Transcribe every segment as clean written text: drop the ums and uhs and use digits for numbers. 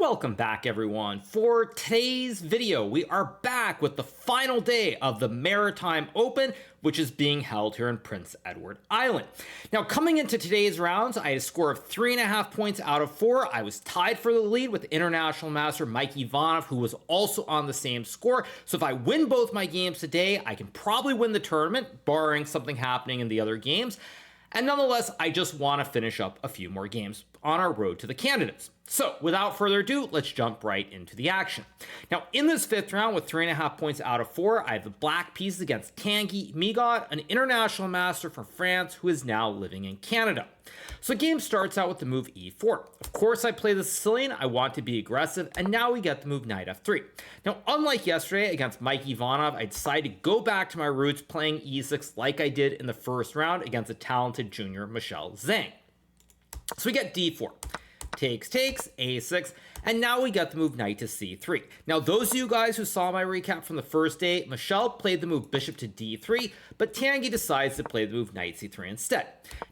Welcome back, everyone. For today's video, we are back with the final day of the Maritime Open, which is being held here in Prince Edward Island. Now, coming into today's rounds, I had a score of 3.5 points out of 4. I was tied for the lead with international master Mike Ivanov, who was also on the same score. So if I win both my games today, I can probably win the tournament, barring something happening in the other games. And nonetheless, I just want to finish up a few more games on our road to the candidates. So without further ado, let's jump right into the action. Now, in this fifth round with 3.5 points out of 4, I have the black pieces against Kangi, an international master from France who is now living in Canada. So the game starts out with the move e4. Of course, I play the Sicilian. I want to be aggressive, and now we get the move knight f3. Now, unlike yesterday against Mike Ivanov, I decided to go back to my roots playing e6 like I did in the first round against the talented junior Michel Zhang. So we get d4. Takes, a6, and now we get the move knight to c3. Now, those of you guys who saw my recap from the first day, Michel played the move bishop to d3, but Tanguy decides to play the move knight c3 instead.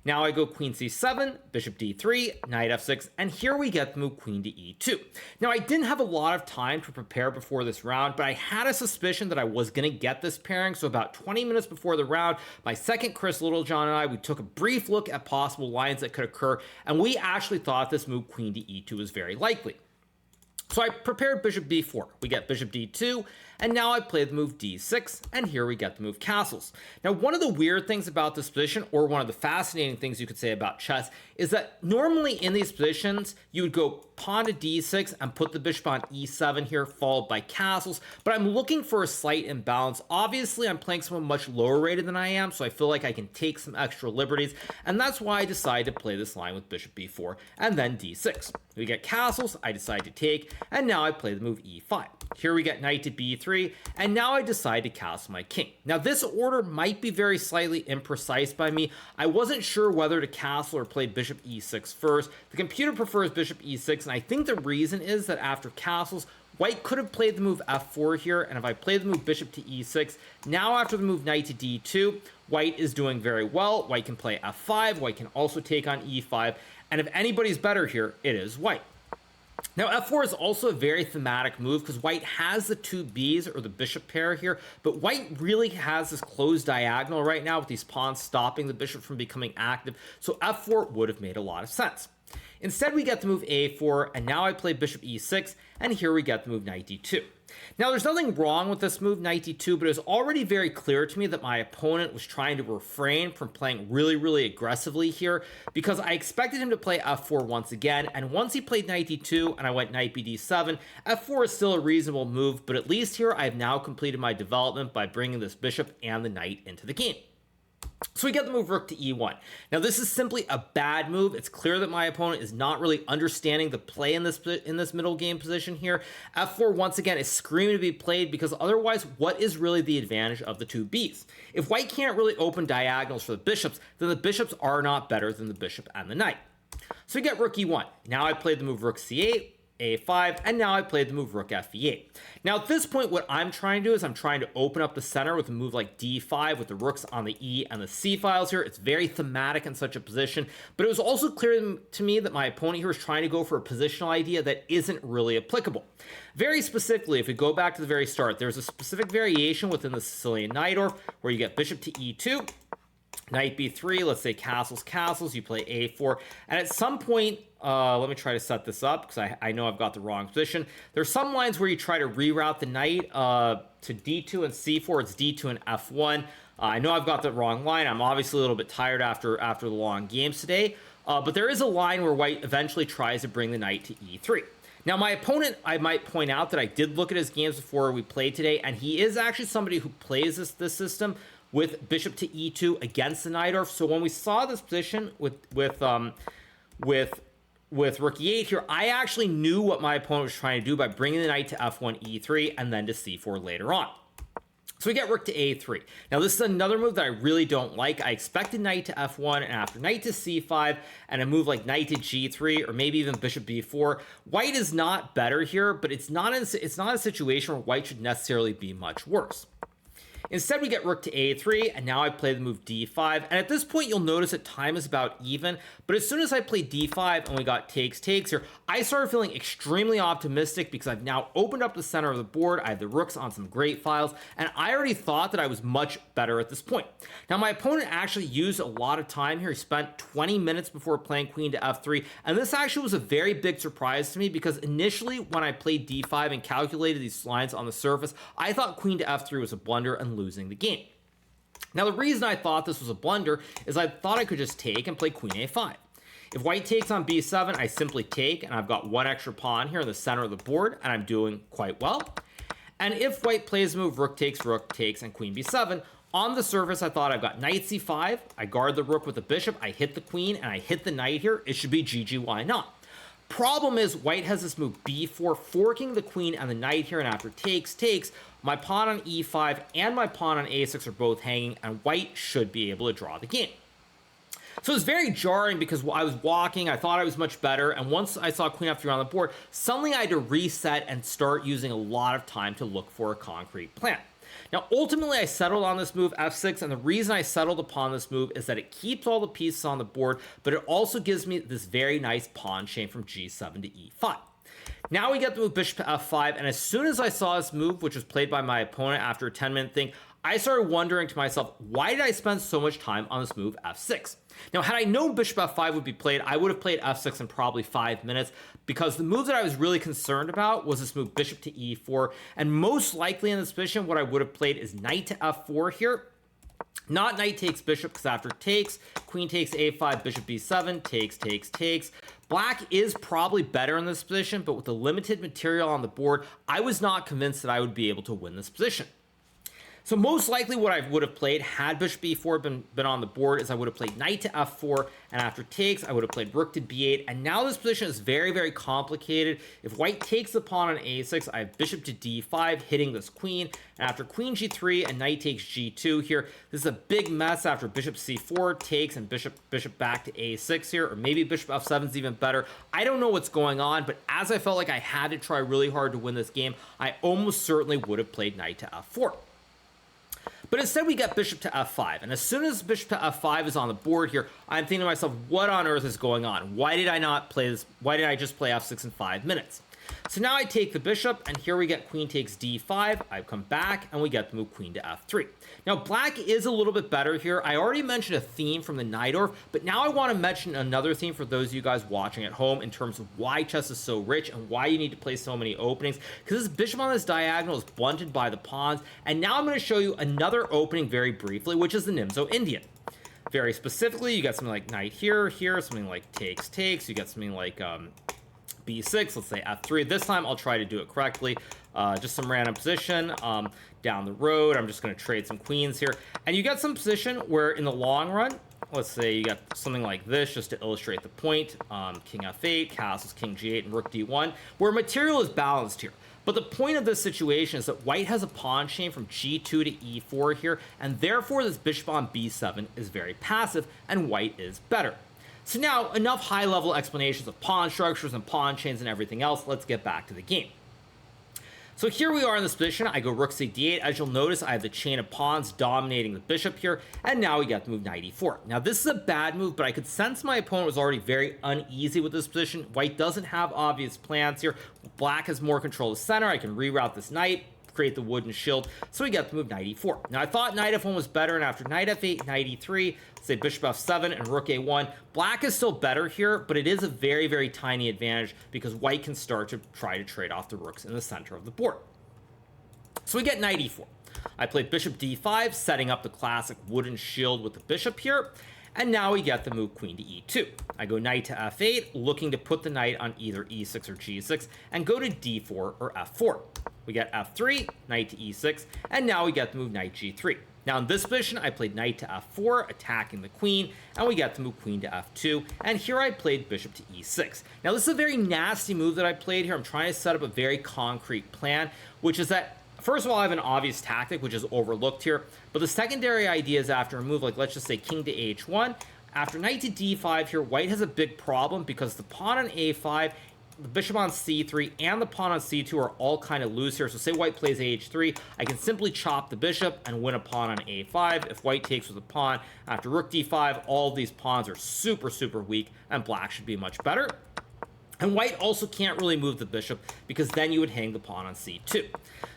Now I go queen c7, bishop d3, knight f6, and here we get the move queen to e2. Now, I didn't have a lot of time to prepare before this round, but I had a suspicion that I was going to get this pairing, so about 20 minutes before the round, my second Chris Littlejohn and I, we took a brief look at possible lines that could occur, and we actually thought this move queen to e2 was very likely. So I prepared bishop b4. We get bishop d2, and now I play the move d6, and here we get the move castles. Now, one of the weird things about this position, or one of the fascinating things you could say about chess, is that normally in these positions, you would go pawn to d6 and put the bishop on e7 here, followed by castles, but I'm looking for a slight imbalance. Obviously, I'm playing someone much lower rated than I am, so I feel like I can take some extra liberties, and that's why I decided to play this line with bishop b4, and then d6. We get castles, I decide to take, and now I play the move e5. Here we get knight to b3, and now I decide to castle my king. Now, this order might be very slightly imprecise by me. I wasn't sure whether to castle or play bishop e6 first. The computer prefers bishop e6, and I think the reason is that after castles, white could have played the move f4 here, and if I play the move bishop to e6, now after the move knight to d2, white is doing very well. White can play f5, white can also take on e5, and if anybody's better here, it is white. Now, f4 is also a very thematic move because white has the two Bs, or the bishop pair here, but white really has this closed diagonal right now with these pawns stopping the bishop from becoming active, so f4 would have made a lot of sense. Instead, we get the move a4, and now I play bishop e6, and here we get the move knight d2. Now, there's nothing wrong with this move, knight d2, but it was already very clear to me that my opponent was trying to refrain from playing really aggressively here, because I expected him to play f4 once again, and once he played knight d2 and I went knight bd7, f4 is still a reasonable move, but at least here I've now completed my development by bringing this bishop and the knight into the game. So we get the move rook to e1. Now, this is simply a bad move. It's clear that my opponent is not really understanding the play in this middle game position here. f4 once again is screaming to be played, because otherwise, what is really the advantage of the two Bs? If white can't really open diagonals for the bishops, then the bishops are not better than the bishop and the knight. So we get rook e1. Now I played the move rook c8, a5, and now I played the move rook f8. Now, at this point, what I'm trying to do is I'm trying to open up the center with a move like d5 with the rooks on the e and the c files here. It's very thematic in such a position, but it was also clear to me that my opponent here is trying to go for a positional idea that isn't really applicable. Very specifically, if we go back to the very start, there's a specific variation within the Sicilian Najdorf where you get bishop to e2, knight b3, let's say castles, you play a4, and at some point, let me try to set this up because I know I've got the wrong position. There's some lines where you try to reroute the knight to d2 and c4, it's d2 and f1. I know I've got the wrong line. I'm obviously a little bit tired after the long games today, but there is a line where white eventually tries to bring the knight to e3. Now, my opponent, I might point out that I did look at his games before we played today, and he is actually somebody who plays this system with bishop to e2 against the Najdorf. So when we saw this position with rook e8 here, I actually knew what my opponent was trying to do by bringing the knight to f1, e3, and then to c4 later on. So we get rook to a3. Now, this is another move that I really don't like. I expected knight to f1, and after knight to c5, and a move like knight to g3, or maybe even bishop b4, white is not better here, but it's not a situation where white should necessarily be much worse. Instead, we get rook to a3, and now I play the move d5. And at this point, you'll notice that time is about even. But as soon as I play d5 and we got takes here, I started feeling extremely optimistic because I've now opened up the center of the board. I have the rooks on some great files, and I already thought that I was much better at this point. Now, my opponent actually used a lot of time here. He spent 20 minutes before playing queen to f3, and this actually was a very big surprise to me because initially when I played d5 and calculated these lines on the surface, I thought queen to f3 was a blunder and losing the game. Now, the reason I thought this was a blunder is I thought I could just take and play queen a5. If white takes on b7, I simply take, and I've got one extra pawn here in the center of the board, and I'm doing quite well. And if white plays the move rook takes, and queen b7, on the surface, I thought I've got knight c5, I guard the rook with the bishop, I hit the queen, and I hit the knight here. It should be GG, why not? Problem is, white has this move b4, forking the queen and the knight here, and after takes, my pawn on e5 and my pawn on a6 are both hanging, and white should be able to draw the game. So it was very jarring because I was walking, I thought I was much better, and once I saw queen f3 on the board, suddenly I had to reset and start using a lot of time to look for a concrete plan. Now, ultimately, I settled on this move f6, and the reason I settled upon this move is that it keeps all the pieces on the board, but it also gives me this very nice pawn chain from g7 to e5. Now we get the move bishop to f5, and as soon as I saw this move, which was played by my opponent after a 10-minute thing, I started wondering to myself, why did I spend so much time on this move f6? Now, had I known bishop f5 would be played, I would have played f6 in probably 5 minutes, because the move that I was really concerned about was this move bishop to e4, and most likely in this position, what I would have played is knight to f4 here. Not knight takes bishop, because after takes, queen takes a5, bishop b7, takes. Black is probably better in this position, but with the limited material on the board, I was not convinced that I would be able to win this position. So most likely what I would have played had bishop b4 been on the board is I would have played knight to f4, and after takes, I would have played rook to b8, and now this position is very, very complicated. If white takes the pawn on a6, I have bishop to d5, hitting this queen, and after queen g3 and knight takes g2 here, this is a big mess after bishop c4 takes and bishop back to a6 here, or maybe bishop f7 is even better. I don't know what's going on, but as I felt like I had to try really hard to win this game, I almost certainly would have played knight to f4. But instead we get bishop to f5, and as soon as bishop to f5 is on the board here, I'm thinking to myself, what on earth is going on? Why did I not play this? Why did I just play f6 in 5 minutes? So now I take the bishop, and here we get queen takes d5. I come back, and we get the move queen to f3. Now, black is a little bit better here. I already mentioned a theme from the Najdorf, but now I want to mention another theme for those of you guys watching at home in terms of why chess is so rich and why you need to play so many openings, because this bishop on this diagonal is blunted by the pawns. And now I'm going to show you another opening very briefly, which is the Nimzo Indian. Very specifically, you get something like knight here, something like takes, you get something like b6, let's say f3. This time I'll try to do it correctly. Just some random position down the road. I'm just going to trade some queens here. And you get some position where in the long run, let's say you got something like this just to illustrate the point. King f8, castles king g8, and rook d1, where material is balanced here. But the point of this situation is that white has a pawn chain from g2 to e4 here, and therefore this bishop on b7 is very passive, and white is better. So now, enough high-level explanations of pawn structures and pawn chains and everything else. Let's get back to the game. So here we are in this position. I go rook c8. As you'll notice, I have the chain of pawns dominating the bishop here, and now we get the move knight e4. Now, this is a bad move, but I could sense my opponent was already very uneasy with this position. White doesn't have obvious plans here. Black has more control of the center. I can reroute this knight, create the wooden shield, so we get the move knight e4. Now, I thought knight f1 was better, and after knight f8, knight e3, say bishop f7 and rook a1, black is still better here, but it is a very, very tiny advantage because white can start to try to trade off the rooks in the center of the board. So we get knight e4. I played bishop d5, setting up the classic wooden shield with the bishop here, and now we get the move queen to e2. I go knight to f8, looking to put the knight on either e6 or g6, and go to d4 or f4. We get f3, knight to e6, and now we get the move knight g3. Now in this position, I played knight to f4, attacking the queen, and we get the move queen to f2, and here I played bishop to e6. Now this is a very nasty move that I played here. I'm trying to set up a very concrete plan, which is that, first of all, I have an obvious tactic, which is overlooked here, but the secondary idea is after a move like, let's just say king to h1, after knight to d5 here, white has a big problem because the pawn on a5 the bishop on c3 and the pawn on c2 are all kind of loose here. So say white plays ah3, I can simply chop the bishop and win a pawn on a5. If white takes with a pawn after rook d5, all of these pawns are super, super weak, and black should be much better. And white also can't really move the bishop because then you would hang the pawn on c2.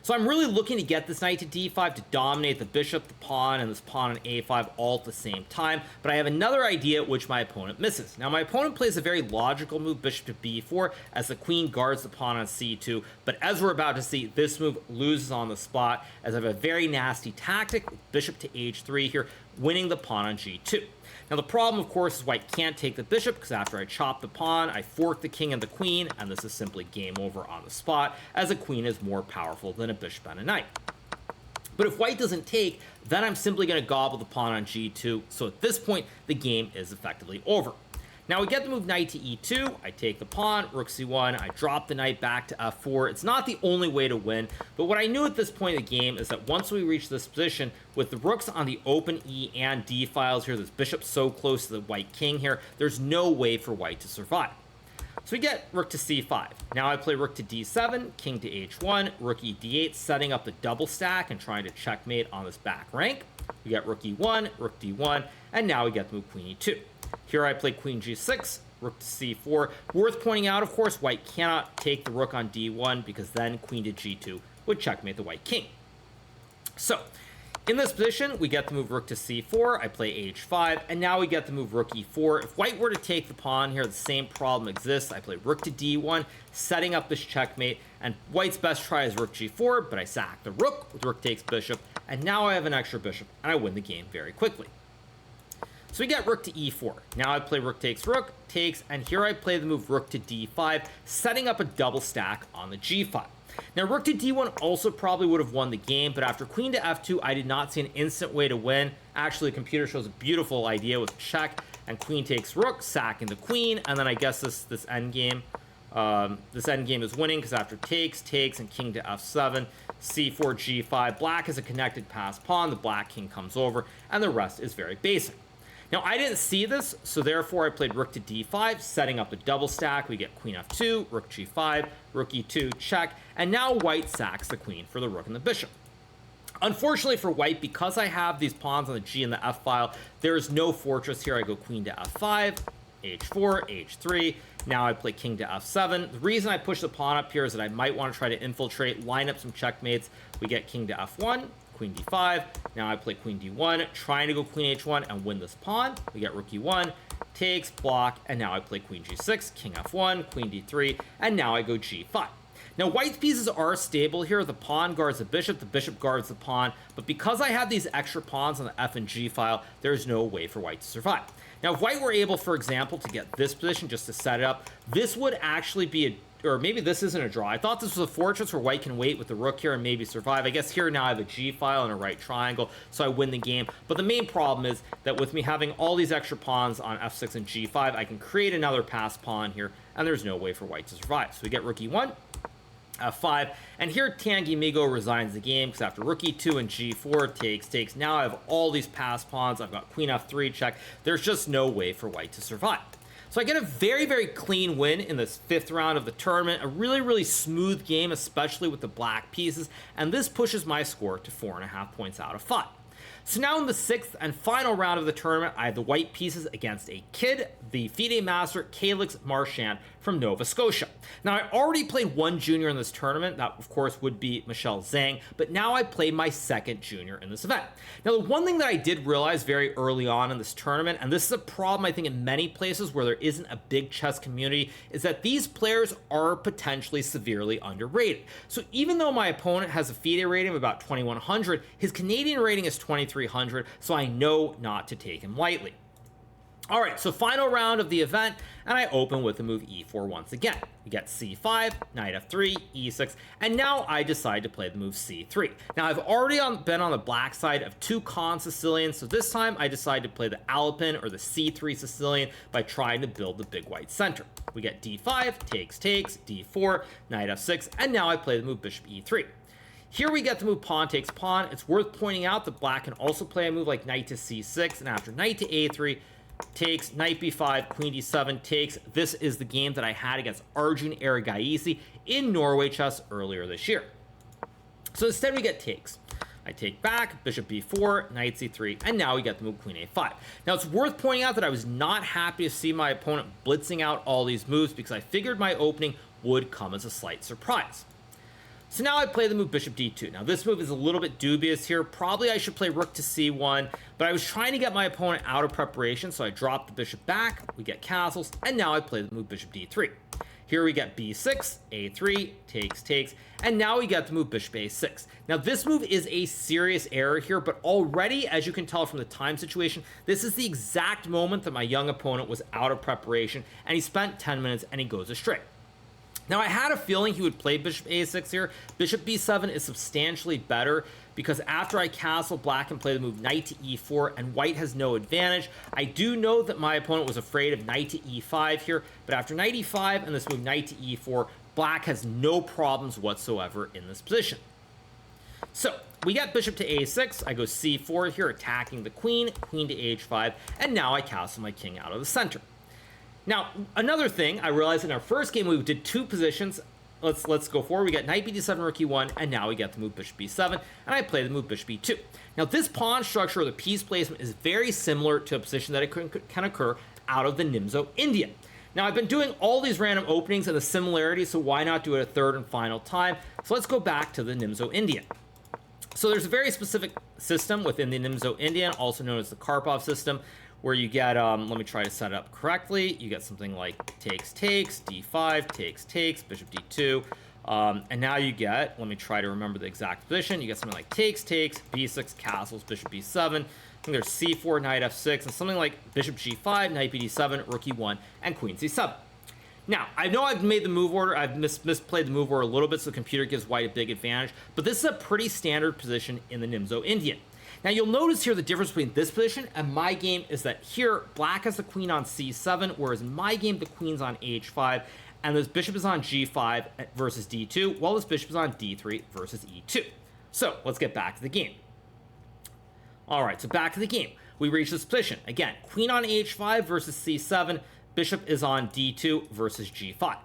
So I'm really looking to get this knight to d5 to dominate the bishop, the pawn, and this pawn on a5 all at the same time. But I have another idea which my opponent misses. Now my opponent plays a very logical move, bishop to b4, as the queen guards the pawn on c2. But as we're about to see, this move loses on the spot, as I have a very nasty tactic, bishop to h3 here, winning the pawn on g2. Now the problem, of course, is white can't take the bishop because after I chop the pawn, I fork the king and the queen, and this is simply game over on the spot, as a queen is more powerful than a bishop and a knight. But if white doesn't take, then I'm simply going to gobble the pawn on g2, so at this point, the game is effectively over. Now we get the move knight to e2, I take the pawn, rook c1, I drop the knight back to f4. It's not the only way to win, but what I knew at this point in the game is that once we reach this position, with the rooks on the open e and d files here, this bishop so close to the white king here, there's no way for white to survive. So we get rook to c5. Now I play rook to d7, king to h1, rook e d8, setting up the double stack and trying to checkmate on this back rank. We get rook e1, rook d1, and now we get the move queen e2. Here I play queen g6, rook to c4. Worth pointing out, of course, white cannot take the rook on d1 because then queen to g2 would checkmate the white king. So in this position, we get the move rook to c4, I play h5, and now we get the move rook e4. If white were to take the pawn here, the same problem exists. I play rook to d1, setting up this checkmate, and white's best try is rook g4, but I sack the rook with rook takes bishop, and now I have an extra bishop, and I win the game very quickly. So we get rook to e4. Now I play rook takes rook, takes, and here I play the move rook to d5, setting up a double stack on the g file. Now rook to d1 also probably would have won the game, but after queen to f2, I did not see an instant way to win. Actually, the computer shows a beautiful idea with check, and queen takes rook, sacking the queen, and then I guess this endgame is winning because after takes, and king to f7, c4, g5, black is a connected passed pawn, the black king comes over, and the rest is very basic. Now, I didn't see this, so therefore I played rook to d5, setting up a double stack. We get queen f2, rook g5, rook e2, check, and now white sacks the queen for the rook and the bishop. Unfortunately for white, because I have these pawns on the g and the f file, there is no fortress here. I go queen to f5, h4, h3. Now I play king to f7. The reason I push the pawn up here is that I might want to try to infiltrate, line up some checkmates. We get king to f1, queen d5. Now I play queen d1, trying to go queen h1 and win this pawn. We get rook e1, takes, block, and now I play queen g6, king f1, queen d3, and now I go g5. Now white's pieces are stable here. The pawn guards the bishop guards the pawn, but because I have these extra pawns on the f and g file, there's no way for white to survive. Now if white were able, for example, to get this position just to set it up, this would actually be a, or maybe this isn't a draw. I thought this was a fortress where white can wait with the rook here and maybe survive. I guess here now I have a g file and a right triangle, so I win the game. But the main problem is that with me having all these extra pawns on f6 and g5, I can create another passed pawn here, and there's no way for white to survive. So we get rook e1, f5, and here TeamGMHikaru resigns the game because after rook e2 and g4 takes, now I have all these passed pawns. I've got queen f3 check. There's just no way for white to survive. So I get a very, very clean win in this 5th round of the tournament, a really, really smooth game, especially with the black pieces, and this pushes my score to 4.5 points out of 5. So now in the 6th and final round of the tournament, I have the white pieces against a kid, the FIDE master, Calix Marchand from Nova Scotia. Now, I already played one junior in this tournament. That, of course, would be Michelle Zhang, but now I play my 2nd junior in this event. Now, the one thing that I did realize very early on in this tournament, and this is a problem, I think, in many places where there isn't a big chess community, is that these players are potentially severely underrated. So even though my opponent has a FIDE rating of about 2100, his Canadian rating is 2300, so I know not to take him lightly. All right, so final round of the event, and I open with the move e4 once again. We get c5, knight f3, e6, and now I decide to play the move c3. Now, I've already been on the black side of 2 Con Sicilians, so this time I decide to play the Alpin or the c3 Sicilian by trying to build the big white center. We get d5, takes, d4, knight f6, and now I play the move bishop e3. Here we get the move pawn takes pawn. It's worth pointing out that black can also play a move like knight to c6, and after knight to a3, takes, knight b5, queen d7 takes. This is the game that I had against Arjun Erigaisi in Norway chess earlier this year. So instead we get takes. I take back, bishop b4, knight c3, and now we get the move queen a5. Now it's worth pointing out that I was not happy to see my opponent blitzing out all these moves because I figured my opening would come as a slight surprise. So now I play the move bishop d2. Now this move is a little bit dubious here. Probably I should play rook to c1, but I was trying to get my opponent out of preparation, so I drop the bishop back, we get castles, and now I play the move bishop d3. Here we get b6, a3, takes, and now we get the move bishop a6. Now this move is a serious error here, but already, as you can tell from the time situation, this is the exact moment that my young opponent was out of preparation, and he spent 10 minutes and he goes astray. Now I had a feeling he would play bishop a6 here. Bishop b7 is substantially better because after I castle, black can play the move knight to e4 and white has no advantage. I do know that my opponent was afraid of knight to e5 here, but after knight e5 and this move knight to e4, black has no problems whatsoever in this position. So we get bishop to a6, I go c4 here, attacking the queen, queen to h5, and now I castle my king out of the center. Now, another thing, I realized in our first game we did two positions. Let's go forward. We got knight b7, rook e1, and now we get the move bishop b7, and I play the move bishop b2. Now, this pawn structure or the piece placement is very similar to a position that can occur out of the Nimzo Indian. Now, I've been doing all these random openings and the similarities, so why not do it a third and final time? So let's go back to the Nimzo Indian. So there's a very specific system within the Nimzo Indian, also known as the Karpov system, where you get, let me try to set it up correctly. You get something like takes, d5, takes, bishop d2. And now you get, let me try to remember the exact position. You get something like takes, b6, castles, bishop b7. I think there's c4, knight f6, and something like bishop g5, knight bd7, rook e1, and queen c7. Now, I know I've made the move order, I've misplayed the move order a little bit, so the computer gives white a big advantage, but this is a pretty standard position in the Nimzo Indian. Now, you'll notice here the difference between this position and my game is that here, black has the queen on c7, whereas in my game, the queen's on h5, and this bishop is on g5 versus d2, while this bishop is on d3 versus e2. So, let's get back to the game. All right, so back to the game. We reach this position. Again, queen on h5 versus c7, bishop is on d2 versus g5.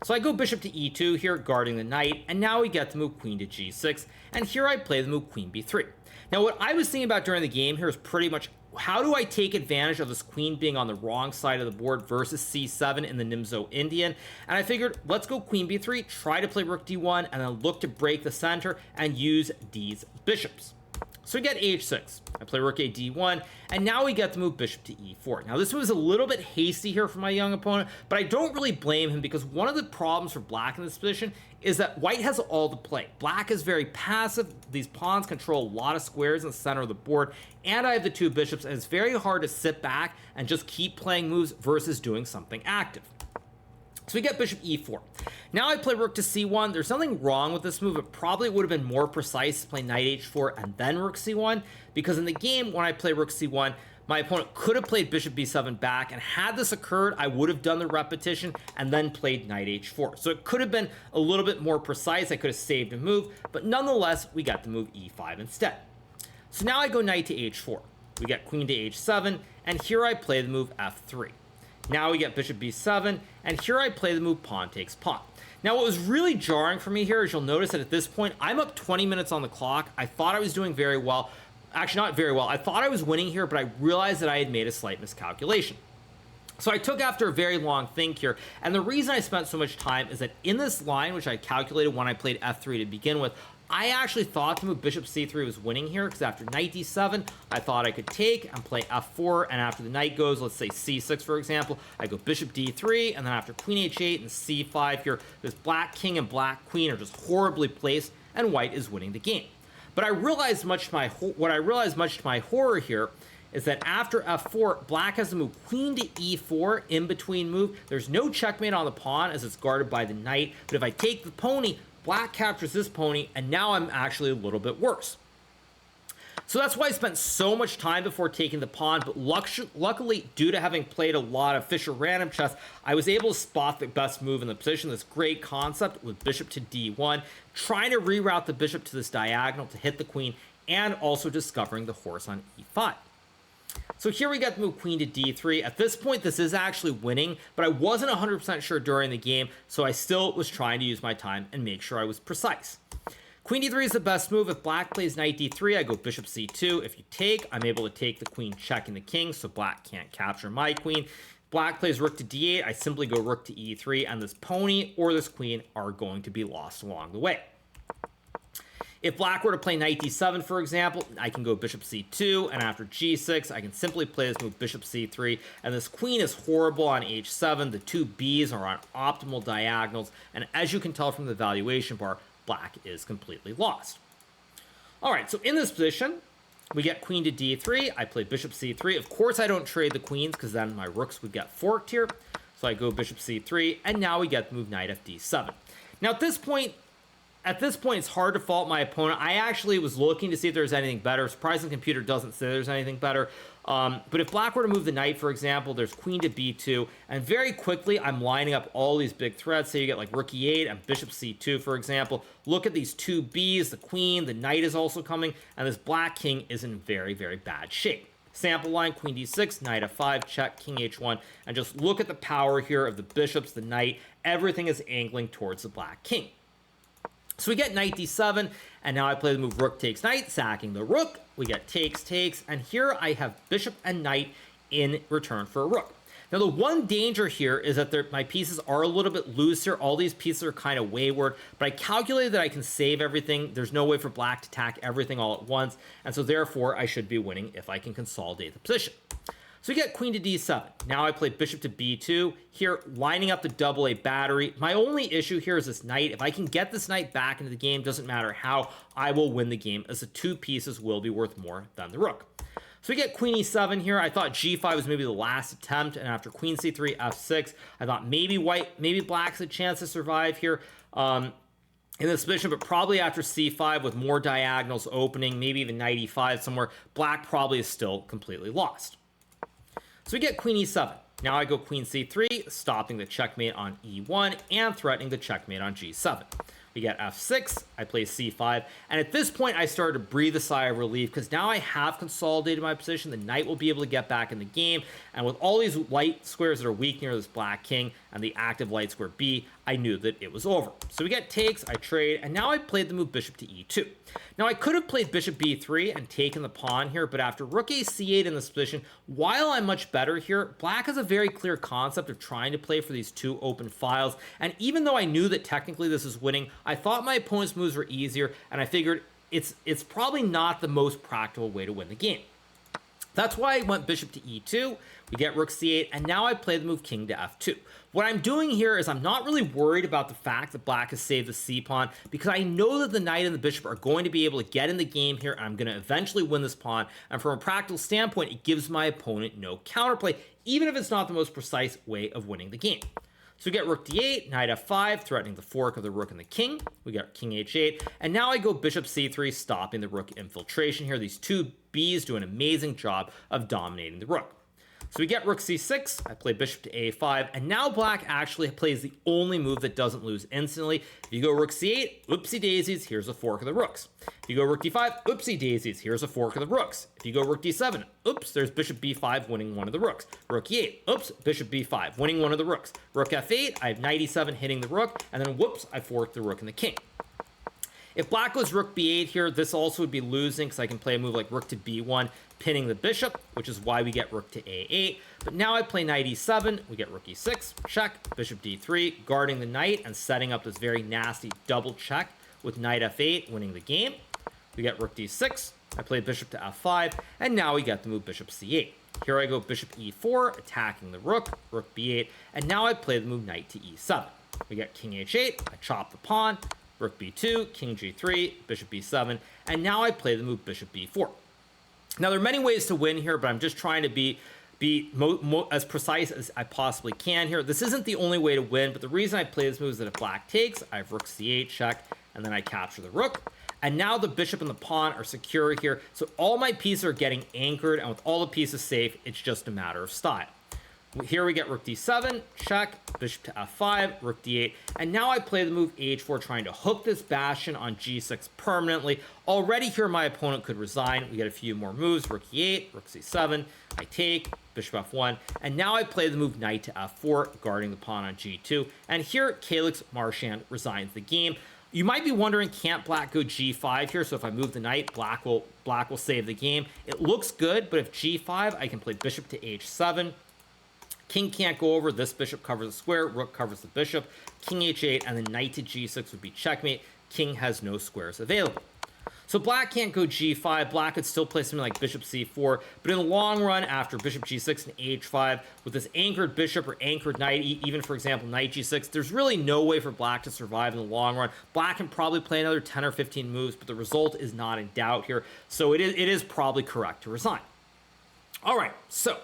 So I go bishop to e2 here, guarding the knight, and now we get to move queen to g6, and here I play the move queen b3. Now, what I was thinking about during the game here is pretty much how do I take advantage of this queen being on the wrong side of the board versus c7 in the Nimzo Indian, and I figured let's go queen b3, try to play rook d1, and then look to break the center and use these bishops. So we get h6, I play rook a d1, and now we get the move bishop to e4. Now this was a little bit hasty here for my young opponent, but I don't really blame him because one of the problems for black in this position is that white has all the play. Black is very passive, these pawns control a lot of squares in the center of the board, and I have the two bishops, and it's very hard to sit back and just keep playing moves versus doing something active. So we get bishop e4. Now I play rook to c1. There's nothing wrong with this move. It probably would have been more precise to play knight h4 and then rook c1, because in the game, when I play rook c1, my opponent could have played bishop b7 back, and had this occurred, I would have done the repetition and then played knight h4. So it could have been a little bit more precise. I could have saved a move, but nonetheless, we got the move e5 instead. So now I go knight to h4. We get queen to h7, and here I play the move f3. Now we get bishop b7, and here I play the move pawn takes pawn. Now, what was really jarring for me here is you'll notice that at this point, I'm up 20 minutes on the clock. I thought I was doing very well. Actually, not very well. I thought I was winning here, but I realized that I had made a slight miscalculation. So I took after a very long think here, and the reason I spent so much time is that in this line, which I calculated when I played f3 to begin with, I actually thought the move bishop c3 was winning here, because after knight d7, I thought I could take and play f4, and after the knight goes, let's say c6, for example, I go bishop d3, and then after queen h8 and c5 here, this black king and black queen are just horribly placed, and white is winning the game. But I realized what I realized much to my horror here is that after f4, black has to move queen to e4 in between move. There's no checkmate on the pawn as it's guarded by the knight, but if I take the pony, black captures this pony, and now I'm actually a little bit worse. So that's why I spent so much time before taking the pawn, but luckily, due to having played a lot of Fischer random chess, I was able to spot the best move in the position, this great concept with bishop to d1, trying to reroute the bishop to this diagonal to hit the queen, and also discovering the horse on e5. So here we got the move queen to d3. At this point, this is actually winning, but I wasn't 100% sure during the game, so I still was trying to use my time and make sure I was precise. Queen d3 is the best move. If black plays knight d3, I go bishop c2. If you take, I'm able to take the queen, checking the king, so black can't capture my queen. Black plays rook to d8, I simply go rook to e3, and this pony or this queen are going to be lost along the way. If black were to play knight d7, for example, I can go bishop c2, and after g6, I can simply play this move bishop c3, and this queen is horrible on h7. The two b's are on optimal diagonals, and as you can tell from the valuation bar, black is completely lost. All right, so in this position, we get queen to d3. I play bishop c3. Of course, I don't trade the queens because then my rooks would get forked here. So I go bishop c3, and now we get the move knight fd7. Now at this point, it's hard to fault my opponent. I actually was looking to see if there's anything better. Surprisingly, the computer doesn't say there's anything better. But if black were to move the knight, for example, there's queen to b2, and very quickly I'm lining up all these big threats. So you get like rook e8 and bishop c2, for example. Look at these two b's, the queen, the knight is also coming, and this black king is in very, very bad shape. Sample line, queen d6, knight f5, check, king h1, and just look at the power here of the bishops, the knight. Everything is angling towards the black king. So we get knight d7, and now I play the move rook takes knight, sacking the rook. We get takes, and here I have bishop and knight in return for a rook. Now, the one danger here is that my pieces are a little bit loose here. All these pieces are kind of wayward, but I calculated that I can save everything. There's no way for black to attack everything all at once, and so therefore I should be winning if I can consolidate the position. So we get queen to d7. Now I play bishop to b2. Here, lining up the double A battery. My only issue here is this knight. If I can get this knight back into the game, doesn't matter how, I will win the game, as the two pieces will be worth more than the rook. So we get queen e7 here. I thought g5 was maybe the last attempt, and after queen c3, f6, I thought maybe black's a chance to survive here in this position, but probably after c5 with more diagonals opening, maybe even knight e5 somewhere, black probably is still completely lost. So we get queen e7. Now I go queen c3, stopping the checkmate on e1 and threatening the checkmate on g7. We get f6, I play c5, and at this point I started to breathe a sigh of relief because now I have consolidated my position. The knight will be able to get back in the game, and with all these light squares that are weak near this black king and the active light square b, I knew that it was over. So we get takes, I trade, and now I played the move bishop to e2. Now I could have played bishop b3 and taken the pawn here, but after rook a c8 in this position, while I'm much better here, black has a very clear concept of trying to play for these two open files, and even though I knew that technically this is winning, I thought my opponent's moves were easier, and I figured it's probably not the most practical way to win the game. That's why I went bishop to e2, we get rook c8, and now I play the move king to f2. What I'm doing here is I'm not really worried about the fact that black has saved the c-pawn, because I know that the knight and the bishop are going to be able to get in the game here, and I'm going to eventually win this pawn, and from a practical standpoint, it gives my opponent no counterplay, even if it's not the most precise way of winning the game. So we get rook d8, knight f5, threatening the fork of the rook and the king. We got king h8, and now I go bishop c3, stopping the rook infiltration here. These two b's do an amazing job of dominating the rook. So we get rook c6, I play bishop to a5, and now black actually plays the only move that doesn't lose instantly. If you go rook c8, oopsie daisies, here's a fork of the rooks. If you go rook d5, oopsie daisies, here's a fork of the rooks. If you go rook d7, oops, there's bishop b5 winning one of the rooks. Rook e8, oops, bishop b5 winning one of the rooks. Rook f8, I have knight e7 hitting the rook, and then whoops, I fork the rook and the king. If black goes rook b8 here, this also would be losing because I can play a move like rook to b1, pinning the bishop, which is why we get rook to a8. But now I play knight e7, we get rook e6, check, bishop d3, guarding the knight and setting up this very nasty double check with knight f8, winning the game. We get rook d6, I play bishop to f5, and now we get the move bishop c8. Here I go bishop e4, attacking the rook, rook b8, and now I play the move knight to e7. We get king h8, I chop the pawn, rook b2, king g3, bishop b7, and now I play the move bishop b4. Now, there are many ways to win here, but I'm just trying to be as precise as I possibly can here. This isn't the only way to win, but the reason I play this move is that if black takes, I have rook c8 check, and then I capture the rook. And now the bishop and the pawn are secure here, so all my pieces are getting anchored, and with all the pieces safe, it's just a matter of style. Here we get rook d7, check, bishop to f5, rook d8, and now I play the move h4, trying to hook this bastion on g6 permanently. Already here my opponent could resign. We get a few more moves, rook e8, rook c7, I take, bishop f1, and now I play the move knight to f4, guarding the pawn on g2, and here Calix Marchand resigns the game. You might be wondering, can't black go g5 here? So if I move the knight, black will save the game. It looks good, but if g5, I can play bishop to h7. King can't go over. This bishop covers the square. Rook covers the bishop. King h8, and then knight to g6 would be checkmate. King has no squares available. So black can't go g5. Black could still play something like bishop c4, but in the long run, after bishop g6 and h5, with this anchored bishop or anchored knight, even for example knight g6, there's really no way for black to survive in the long run. Black can probably play another 10 or 15 moves, but the result is not in doubt here. So it is probably correct to resign. All right, so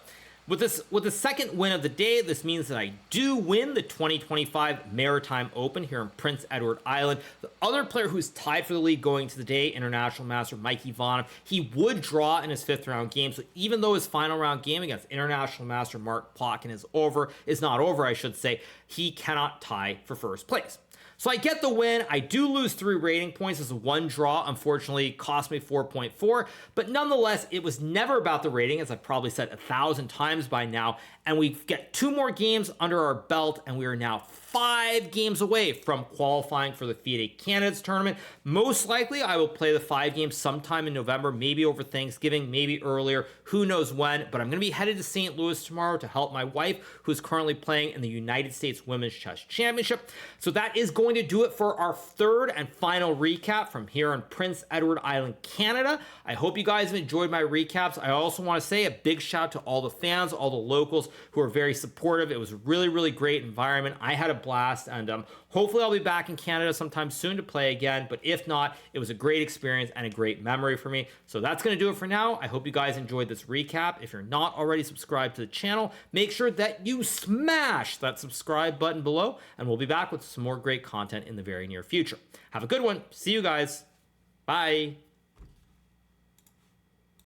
with the second win of the day, this means that I do win the 2025 Maritime Open here in Prince Edward Island. The other player who's tied for the lead going to the day, international master Mike Ivanov, he would draw in his 5th round game. So even though his final round game against international master Mark Plotkin is not over, I should say, he cannot tie for first place. So I get the win. I do lose 3 rating points as a 1 draw. Unfortunately, cost me 4.4. But nonetheless, it was never about the rating, as I've probably said 1,000 times by now. And we get 2 more games under our belt, and we are now 5 games away from qualifying for the FIDE Candidates Tournament. Most likely, I will play the 5 games sometime in November, maybe over Thanksgiving, maybe earlier. Who knows when? But I'm going to be headed to St. Louis tomorrow to help my wife, who's currently playing in the United States Women's Chess Championship. So that is going to do it for our 3rd and final recap from here in Prince Edward Island, Canada. I hope you guys have enjoyed my recaps. I also want to say a big shout out to all the fans, all the locals who are very supportive. It was a really, really great environment. I had a blast, and hopefully I'll be back in Canada sometime soon to play again. But if not, it was a great experience and a great memory for me. So that's going to do it for now. I hope you guys enjoyed this recap. If you're not already subscribed to the channel, make sure that you smash that subscribe button below, and we'll be back with some more great content in the very near future. Have a good one. See you guys. Bye.